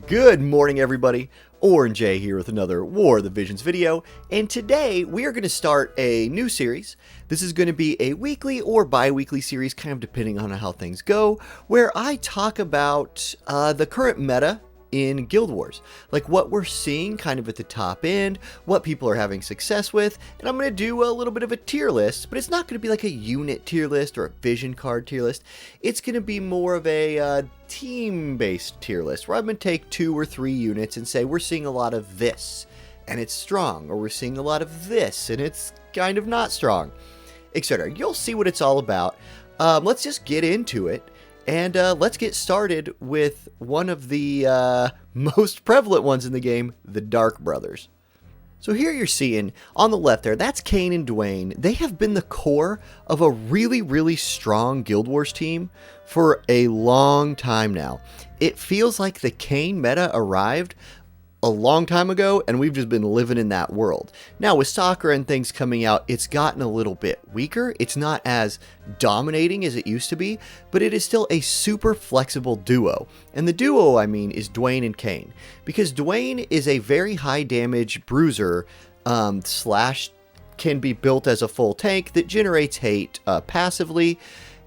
Good morning, everybody. Auronnj here with another War of the Visions video, and today we are going to start a new series. This is going to be a weekly or bi-weekly series, kind of depending on how things go, where I talk about the current meta in Guild Wars, like what we're seeing kind of at the top end, what people are having success with, and I'm going to do a little bit of a tier list, but it's not going to be like a unit tier list or a vision card tier list. It's going to be more of a team-based tier list, where I'm going to take 2 or 3 units and say we're seeing a lot of this, and it's strong, or we're seeing a lot of this, and it's kind of not strong, etc. You'll see what it's all about. Let's just get into it. And let's get started with one of the most prevalent ones in the game, the Dark Brothers. So here you're seeing, on the left there, that's Kayn and Dwayne. They have been the core of a really, really strong Guild Wars team for a long time now. It feels like the Kayn meta arrived a long time ago, and we've just been living in that world. Now with Sakura and things coming out, it's gotten a little bit weaker. It's not as dominating as it used to be, but it is still a super flexible duo. And the duo, I mean, is Dwayne and Kayn, because Dwayne is a very high damage bruiser slash can be built as a full tank that generates hate passively,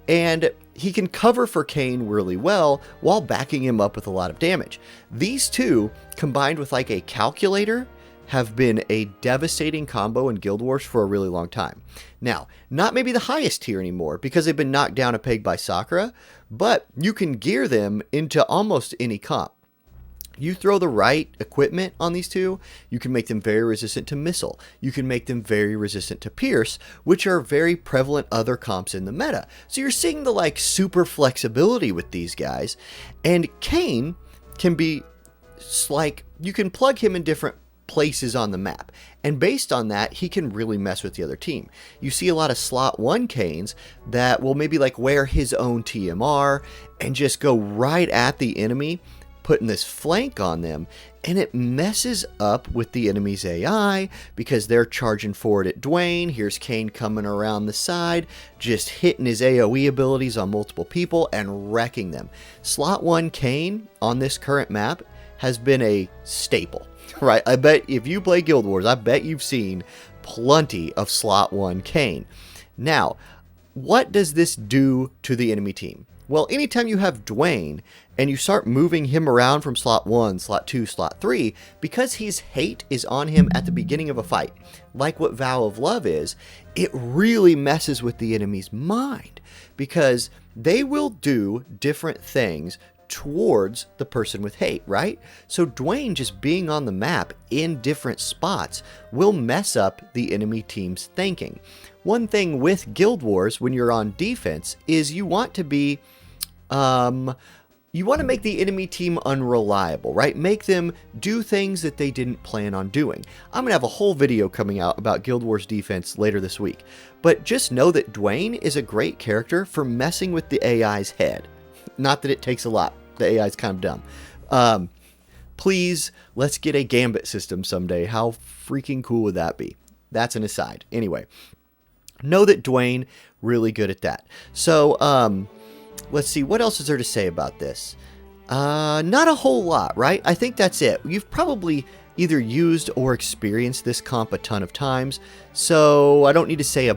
and he can cover for Kayn really well while backing him up with a lot of damage. These two, combined with like a calculator, have been a devastating combo in Guild Wars for a really long time. Now, not maybe the highest tier anymore because they've been knocked down a peg by Sakura, but you can gear them into almost any comp. You throw the right equipment on these two, you can make them very resistant to missile. You can make them very resistant to pierce, which are very prevalent other comps in the meta. So you're seeing the like super flexibility with these guys. And Kayn can be like, you can plug him in different places on the map, and based on that he can really mess with the other team. You see a lot of slot 1 Kayns that will maybe like wear his own TMR and just go right at the enemy, putting this flank on them, and it messes up with the enemy's AI because they're charging forward at Dwayne. Here's Kayn coming around the side, just hitting his AoE abilities on multiple people and wrecking them. Slot 1 Kayn on this current map has been a staple, right? I bet if you play Guild Wars, I bet you've seen plenty of slot 1 Kayn. Now, what does this do to the enemy team? Well, anytime you have Dwayne and you start moving him around from slot 1, slot 2, slot 3, because his hate is on him at the beginning of a fight, like what Vow of Love is, it really messes with the enemy's mind because they will do different things towards the person with hate, right? So Dwayne just being on the map in different spots will mess up the enemy team's thinking. One thing with Guild Wars when you're on defense is you want to be you want to make the enemy team unreliable, right? Make them do things that they didn't plan on doing. I'm going to have a whole video coming out about Guild Wars defense later this week. But just know that Dwayne is a great character for messing with the AI's head. Not that it takes a lot. The AI's kind of dumb. Please, let's get a Gambit system someday. How freaking cool would that be? That's an aside. Anyway, know that Dwayne, really good at that. So, let's see, what else is there to say about this? Not a whole lot, right? I think that's it. You've probably either used or experienced this comp a ton of times, so I don't need to say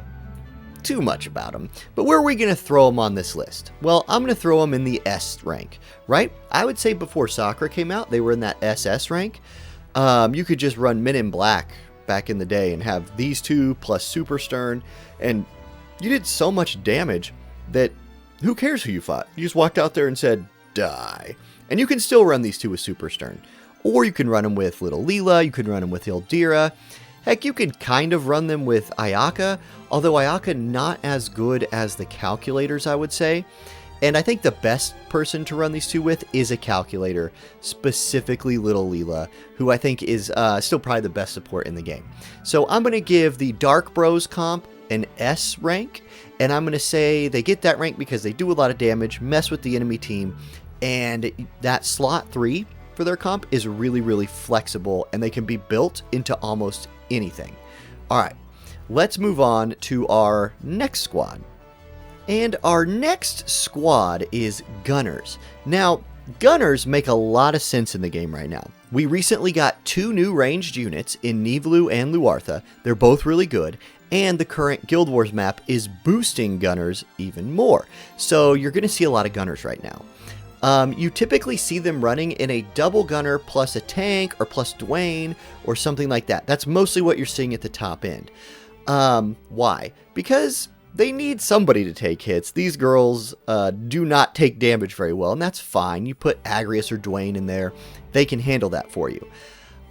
too much about them. But where are we going to throw them on this list? Well, I'm going to throw them in the S rank, right? I would say before Sakura came out, they were in that SS rank. You could just run Men in Black back in the day and have these two plus Super Stern, and you did so much damage that who cares who you fought? You just walked out there and said, die. And you can still run these two with Super Stern. Or you can run them with Little Leela, you can run them with Ildira. Heck, you could kind of run them with Ayaka, although Ayaka not as good as the calculators, I would say. And I think the best person to run these two with is a calculator, specifically Little Leela, who I think is still probably the best support in the game. So I'm going to give the Dark Bros comp an S rank, and I'm going to say they get that rank because they do a lot of damage, mess with the enemy team, and that slot 3 for their comp is really, really flexible, and they can be built into almost anything. Alright, let's move on to our next squad. And our next squad is Gunners. Now, Gunners make a lot of sense in the game right now. We recently got 2 new ranged units in niv'lu and Luartha. They're both really good, and the current Guild Wars map is boosting Gunners even more. So you're going to see a lot of Gunners right now. You typically see them running in a double gunner plus a tank or plus Dwayne or something like that. That's mostly what you're seeing at the top end. Why? Because they need somebody to take hits. These girls do not take damage very well, and that's fine. You put Agrius or Dwayne in there, they can handle that for you.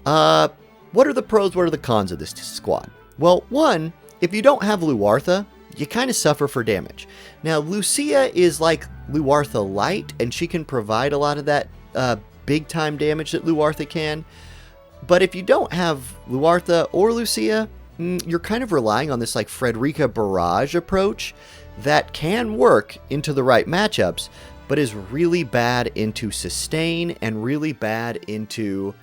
What are the pros, what are the cons of this squad? Well, one, if you don't have Luartha, you kind of suffer for damage. Now, Lucia is like Luartha light, and she can provide a lot of that big-time damage that Luartha can. But if you don't have Luartha or Lucia, you're kind of relying on this like Frederica barrage approach that can work into the right matchups, but is really bad into sustain and really bad into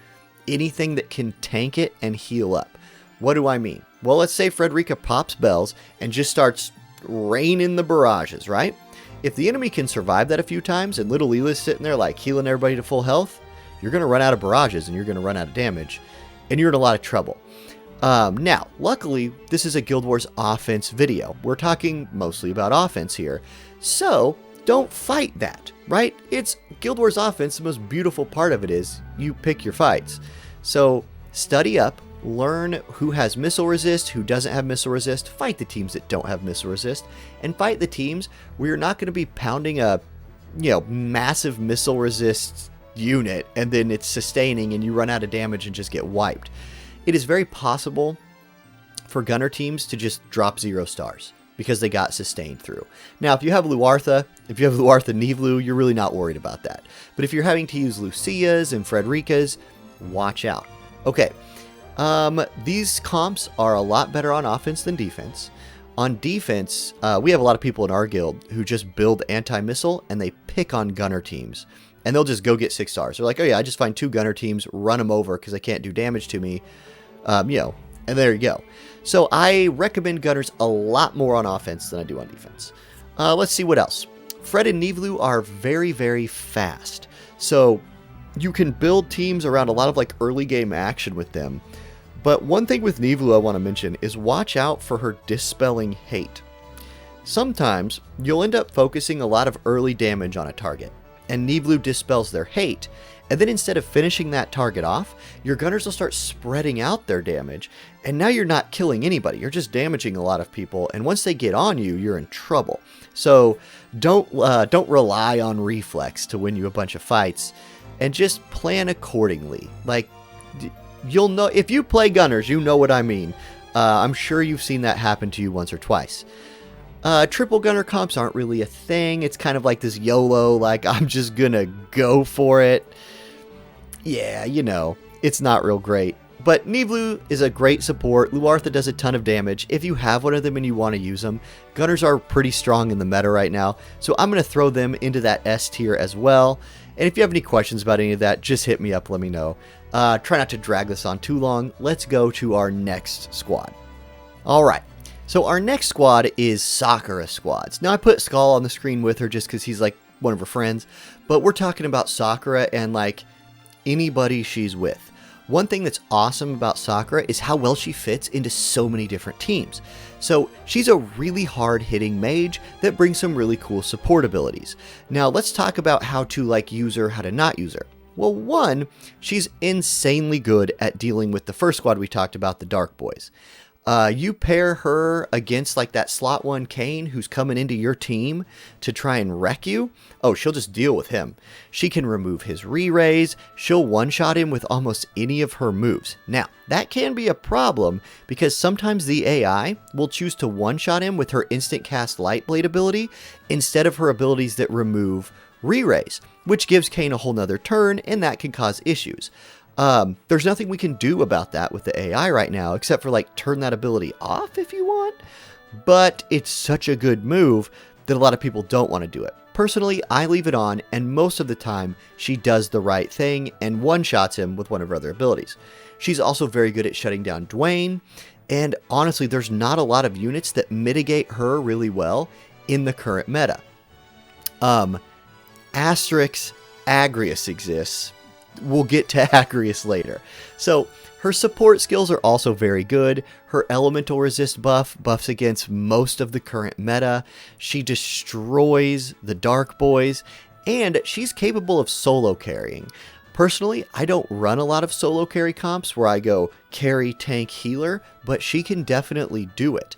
anything that can tank it and heal up. What do I mean? Well, let's say Frederica pops bells and just starts raining the barrages, right? If the enemy can survive that a few times and little Leela's sitting there like healing everybody to full health, you're going to run out of barrages and you're going to run out of damage, and you're in a lot of trouble. Now, luckily, this is a Guild Wars offense video. We're talking mostly about offense here. So, don't fight that, right? It's Guild Wars offense. The most beautiful part of it is you pick your fights. So, study up, learn who has missile resist, who doesn't have missile resist, fight the teams that don't have missile resist, and fight the teams where you're not going to be pounding a, massive missile resist unit and then it's sustaining and you run out of damage and just get wiped. It is very possible for gunner teams to just drop 0 stars because they got sustained through. Now, if you have Luartha niv'lu, you're really not worried about that. But if you're having to use Lucias and Fredericas, watch out. Okay, these comps are a lot better on offense than defense. On defense, we have a lot of people in our guild who just build anti-missile and they pick on gunner teams. And they'll just go get 6 stars. They're like, oh yeah, I just find 2 gunner teams, run them over because they can't do damage to me. And there you go. So I recommend gunners a lot more on offense than I do on defense. Let's see what else. Fred and niv'lu are very, very fast. So you can build teams around a lot of like early game action with them. But one thing with niv'lu I want to mention is watch out for her dispelling hate. Sometimes you'll end up focusing a lot of early damage on a target, and niv'lu dispels their hate, and then instead of finishing that target off, your gunners will start spreading out their damage, and now you're not killing anybody, you're just damaging a lot of people, and once they get on you, you're in trouble. So don't rely on reflex to win you a bunch of fights, and just plan accordingly. Like, you'll know, if you play gunners, you know what I mean. I'm sure you've seen that happen to you once or twice. Triple gunner comps aren't really a thing. It's kind of like this YOLO, like I'm just gonna go for it. Yeah, it's not real great. But niv'lu is a great support. Luartha does a ton of damage. If you have one of them and you want to use them, gunners are pretty strong in the meta right now. So I'm going to throw them into that S tier as well. And if you have any questions about any of that, just hit me up, let me know. Try not to drag this on too long. Let's go to our next squad. Alright. So our next squad is Sakura squads. Now I put Skull on the screen with her just because he's like one of her friends, but we're talking about Sakura and like anybody she's with. One thing that's awesome about Sakura is how well she fits into so many different teams. So she's a really hard hitting mage that brings some really cool support abilities. Now let's talk about how to like use her, how to not use her. Well, one, she's insanely good at dealing with the first squad we talked about, the Dark Boys. You pair her against like that slot 1 Kayn who's coming into your team to try and wreck you. Oh, she'll just deal with him. She can remove his re-raise. She'll one-shot him with almost any of her moves. Now, that can be a problem because sometimes the AI will choose to one-shot him with her instant cast Light Blade ability instead of her abilities that remove re-raise, which gives Kayn a whole nother turn, and that can cause issues. There's nothing we can do about that with the AI right now, except for like turn that ability off if you want, but it's such a good move that a lot of people don't want to do it. Personally, I leave it on, and most of the time she does the right thing and one-shots him with one of her other abilities. She's also very good at shutting down Dwayne, and honestly, there's not a lot of units that mitigate her really well in the current meta. Asterix Agrius exists. We'll get to Agrius later. So her support skills are also very good. Her elemental resist buffs against most of the current meta. She destroys the dark boys, and she's capable of solo carrying. Personally, I don't run a lot of solo carry comps where I go carry, tank, healer, but she can definitely do it.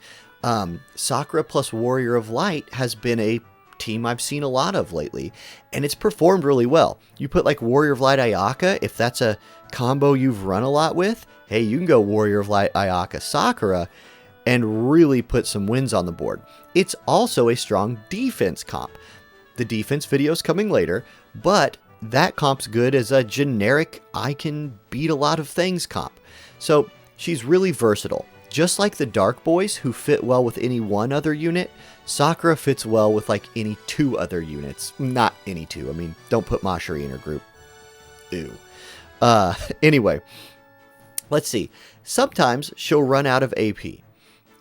Sakura plus Warrior of Light has been a team I've seen a lot of lately, and it's performed really well. You put like Warrior of Light Ayaka, if that's a combo you've run a lot with, hey, you can go Warrior of Light Ayaka Sakura and really put some wins on the board. It's also a strong defense comp. The defense video is coming later, but that comp's good as a generic I can beat a lot of things comp. So she's really versatile. Just like the Dark Boys, who fit well with any one other unit, Sakura fits well with like any two other units. Not any two. I mean, don't put Mashiri in her group. Ew. Anyway, let's see. Sometimes she'll run out of AP.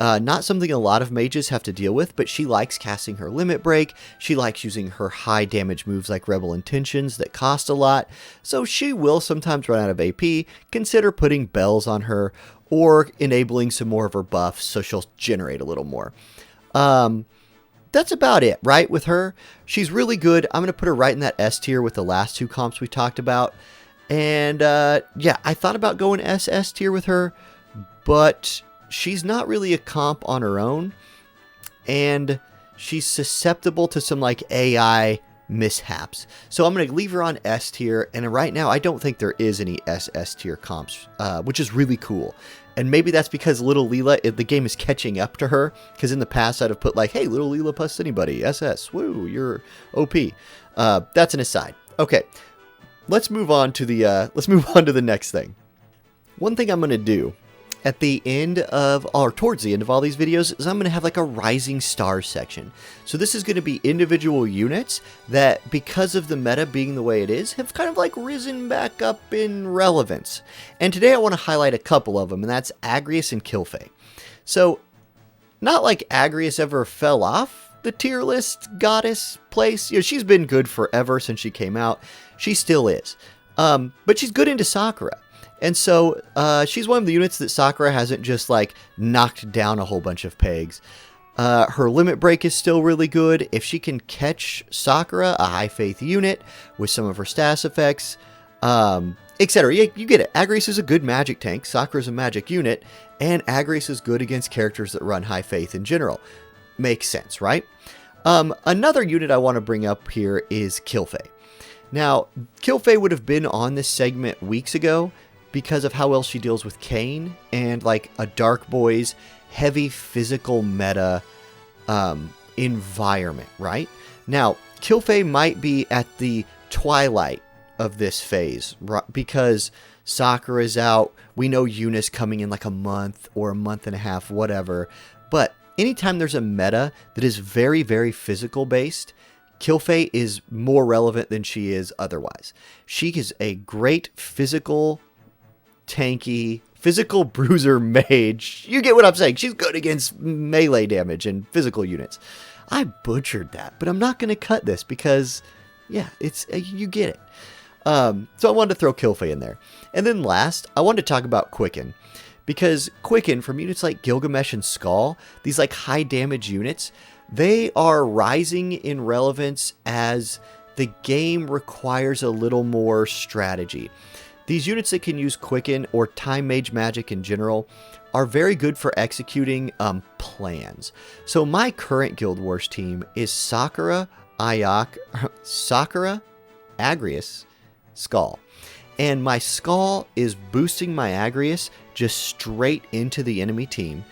Not something a lot of mages have to deal with, but she likes casting her Limit Break. She likes using her high damage moves like Rebel Intentions that cost a lot. So she will sometimes run out of AP. Consider putting bells on her or enabling some more of her buffs so she'll generate a little more. That's about it, right, with her. She's really good. I'm going to put her right in that S tier with the last two comps we talked about. And yeah, I thought about going SS tier with her, but she's not really a comp on her own, and she's susceptible to some like AI mishaps. So I'm going to leave her on S tier, and right now I don't think there is any SS tier comps, which is really cool. And maybe that's because Little Leela, the game is catching up to her, because in the past I'd have put like, hey, Little Leela plus anybody, SS, woo, you're OP. That's an aside. Okay, let's move on to the next thing. One thing I'm going to do at the end of, or towards the end of all these videos, is I'm going to have like a rising stars section. So this is going to be individual units that, because of the meta being the way it is, have kind of like risen back up in relevance. And today I want to highlight a couple of them, and that's Agrius and Killfay. So, not like Agrius ever fell off the tier list goddess place. You know, she's been good forever since she came out. She still is. But she's good into Sakura. And so she's one of the units that Sakura hasn't just like knocked down a whole bunch of pegs. Her Limit Break is still really good. If she can catch Sakura, a high faith unit, with some of her status effects, etc. You get it. Agrius is a good magic tank. Sakura's a magic unit. And Agrius is good against characters that run high faith in general. Makes sense, right? Another unit I want to bring up here is Killfay. Now, Killfay would have been on this segment weeks ago, because of how well she deals with Kayn and like a Dark Boys heavy physical meta environment, right? Now, Killfay might be at the twilight of this phase, because Sakura is out. We know Yuna's coming in like a month or a month and a half, whatever. But anytime there's a meta that is very, very physical based, Killfay is more relevant than she is otherwise. She is a great physical tanky, physical bruiser mage. You get what I'm saying. She's good against melee damage and physical units. I butchered that, but I'm not going to cut this because, yeah, it's you get it. So I wanted to throw Killfay in there. And then last, I wanted to talk about Quicken. Because Quicken, from units like Gilgamesh and Skull, these like high damage units, they are rising in relevance as the game requires a little more strategy. These units that can use Quicken or Time Mage Magic in general are very good for executing plans. So my current Guild Wars team is Sakura, Agrius, Skull. And my Skull is boosting my Agrius just straight into the enemy team.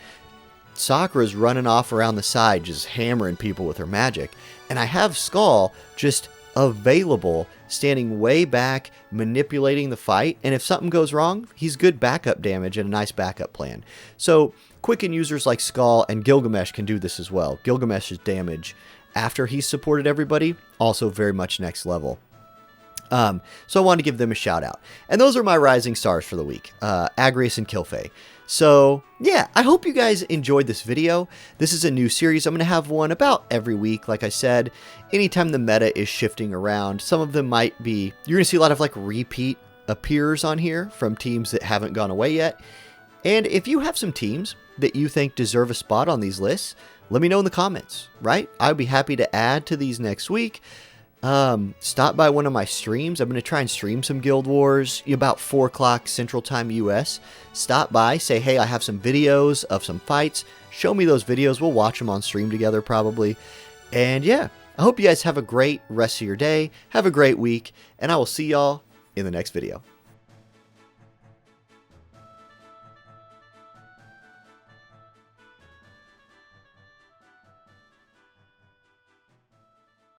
Sakura's running off around the side just hammering people with her magic. And I have Skull just available, standing way back, manipulating the fight, and if something goes wrong, he's good backup damage and a nice backup plan. So Quicken users like Skull and Gilgamesh can do this as well. Gilgamesh's damage after he's supported everybody, also very much next level. So I wanted to give them a shout out. And those are my rising stars for the week, Agrius and Killfay. So yeah, I hope you guys enjoyed this video. This is a new series. I'm going to have one about every week. Like I said, anytime the meta is shifting around, some of them might be, you're going to see a lot of like repeat appears on here from teams that haven't gone away yet. And if you have some teams that you think deserve a spot on these lists, let me know in the comments, right? I'd be happy to add to these next week. Stop by one of my streams. I'm going to try and stream some Guild Wars about 4 o'clock Central Time US. Stop by, say, hey, I have some videos of some fights. Show me those videos. We'll watch them on stream together probably. And yeah, I hope you guys have a great rest of your day. Have a great week. And I will see y'all in the next video.